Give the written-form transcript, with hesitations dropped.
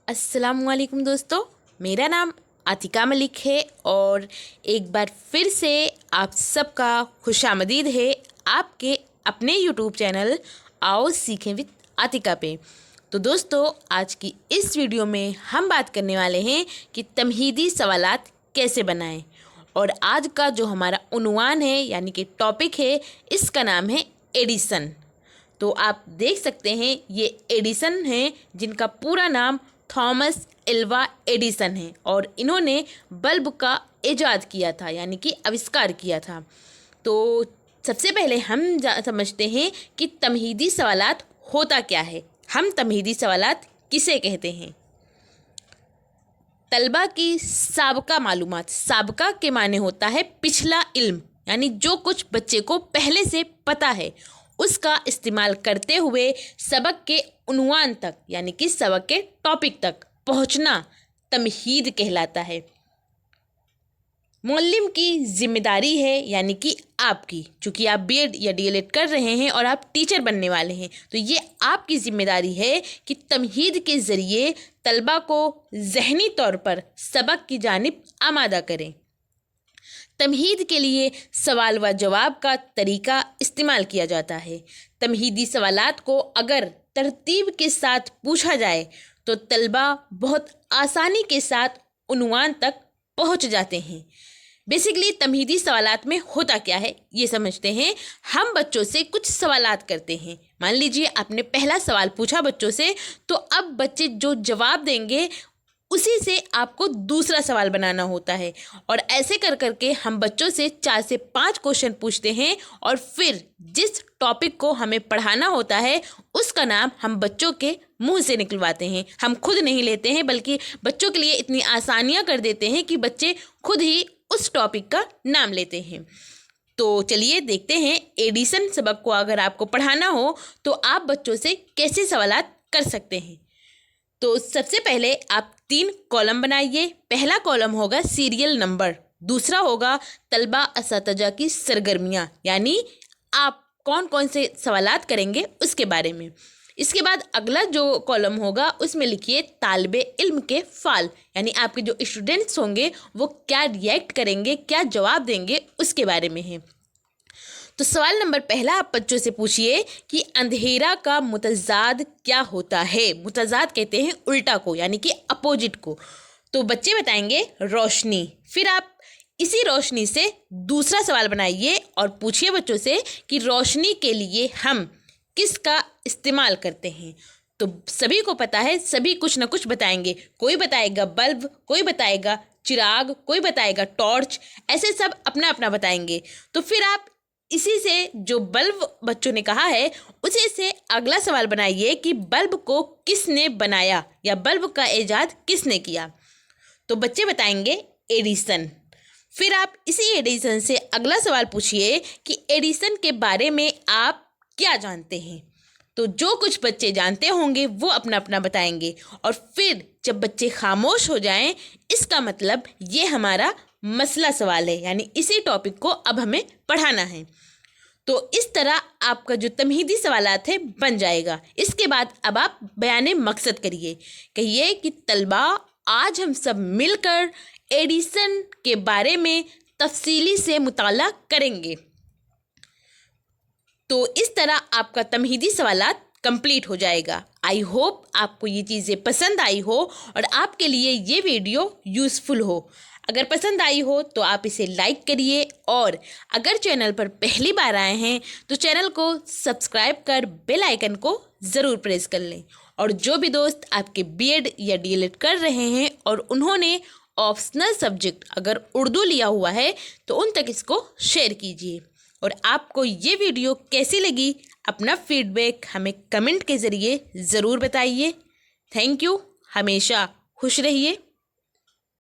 अस्सलाम वालेकुम दोस्तों, मेरा नाम आतिका मलिक है और एक बार फिर से आप सबका खुशामदीद है आपके अपने यूट्यूब चैनल आओ सीखें विद आतिका पे। तो दोस्तों, आज की इस वीडियो में हम बात करने वाले हैं कि तमहीदी सवालात कैसे बनाएं। और आज का जो हमारा उन्वान है यानी कि टॉपिक है, इसका नाम है एडिसन। तो आप देख सकते हैं ये एडिसन हैं जिनका पूरा नाम थॉमस एल्वा एडिसन है और इन्होंने बल्ब का इजाद किया था यानी कि आविष्कार किया था। तो सबसे पहले हम समझते हैं कि तमहीदी सवालात होता क्या है, हम तमहीदी सवालात किसे कहते हैं। तलबा की साबका मालूमात, साबका के माने होता है पिछला इल्म, यानी जो कुछ बच्चे को पहले से पता है उसका इस्तेमाल करते हुए सबक के उन्वान तक यानी कि सबक के टॉपिक तक पहुंचना तमहीद कहलाता है। मुअल्लिम की जिम्मेदारी है यानी कि आपकी, चूँकि आप बीएड या डीएलएड कर रहे हैं और आप टीचर बनने वाले हैं, तो ये आपकी जिम्मेदारी है कि तमहीद के ज़रिए तलबा को ज़हनी तौर पर सबक की जानिब आमादा करें। तमहीद के लिए सवाल व जवाब का तरीका इस्तेमाल किया जाता है। तमहीदी सवालात को अगर तरतीब के साथ पूछा जाए तो तलबा बहुत आसानी के साथ उन्वान तक पहुंच जाते हैं। बेसिकली तमहीदी सवालात में होता क्या है ये समझते हैं। हम बच्चों से कुछ सवालात करते हैं। मान लीजिए आपने पहला सवाल पूछा बच्चों से, तो अब बच्चे जो जवाब देंगे उसी से आपको दूसरा सवाल बनाना होता है। और ऐसे कर करके हम बच्चों से 4 से 5 क्वेश्चन पूछते हैं और फिर जिस टॉपिक को हमें पढ़ाना होता है उसका नाम हम बच्चों के मुंह से निकलवाते हैं। हम खुद नहीं लेते हैं, बल्कि बच्चों के लिए इतनी आसानियां कर देते हैं कि बच्चे खुद ही उस टॉपिक का नाम लेते हैं। तो चलिए देखते हैं एडिसन सबक को अगर आपको पढ़ाना हो तो आप बच्चों से कैसे सवालात कर सकते हैं। तो सबसे पहले आप 3 कॉलम बनाइए। पहला कॉलम होगा सीरियल नंबर, दूसरा होगा तलबा असतजा की सरगर्मियाँ, यानी आप कौन कौन से सवालात करेंगे उसके बारे में। इसके बाद अगला जो कॉलम होगा उसमें लिखिए तालिबे इल्म के फ़ाल, यानी आपके जो स्टूडेंट्स होंगे वो क्या रिएक्ट करेंगे, क्या जवाब देंगे उसके बारे में है। तो सवाल नंबर पहला आप बच्चों से पूछिए कि अंधेरा का मुतजाद क्या होता है। मुतजाद कहते हैं उल्टा को, यानी कि अपोजिट को। तो बच्चे बताएंगे रोशनी। फिर आप इसी रोशनी से दूसरा सवाल बनाइए और पूछिए बच्चों से कि रोशनी के लिए हम किसका इस्तेमाल करते हैं। तो सभी को पता है, सभी कुछ ना कुछ बताएंगे। कोई बताएगा बल्ब, कोई बताएगा चिराग, कोई बताएगा टॉर्च, ऐसे सब अपना अपना बताएंगे। तो फिर आप इसी से जो बल्ब बच्चों ने कहा है उसी से अगला सवाल बनाइए कि बल्ब को किसने बनाया या बल्ब का इजाद किसने किया। तो बच्चे बताएंगे एडिसन। फिर आप इसी एडिसन से अगला सवाल पूछिए कि एडिसन के बारे में आप क्या जानते हैं। तो जो कुछ बच्चे जानते होंगे वो अपना अपना बताएंगे और फिर जब बच्चे खामोश हो जाएं, इसका मतलब ये हमारा मसला सवाल है, यानी इसी टॉपिक को अब हमें पढ़ाना है। तो इस तरह आपका जो तमहीदी सवालात है बन जाएगा। इसके बाद अब आप बयाने मकसद करिए, कहिए कि तलबा आज हम सब मिलकर एडिसन के बारे में तफसीली से मुताला करेंगे। तो इस तरह आपका तमहीदी सवालात कंप्लीट हो जाएगा। आई होप आपको ये चीज़ें पसंद आई हो और आपके लिए ये वीडियो यूज़फुल हो। अगर पसंद आई हो तो आप इसे लाइक करिए और अगर चैनल पर पहली बार आए हैं तो चैनल को सब्सक्राइब कर बेल आइकन को ज़रूर प्रेस कर लें। और जो भी दोस्त आपके बीएड या डीएलएड कर रहे हैं और उन्होंने ऑप्शनल सब्जेक्ट अगर उर्दू लिया हुआ है तो उन तक इसको शेयर कीजिए। और आपको ये वीडियो कैसी लगी अपना फीडबैक हमें कमेंट के ज़रिए ज़रूर बताइए। Thank you. हमेशा खुश रहिए।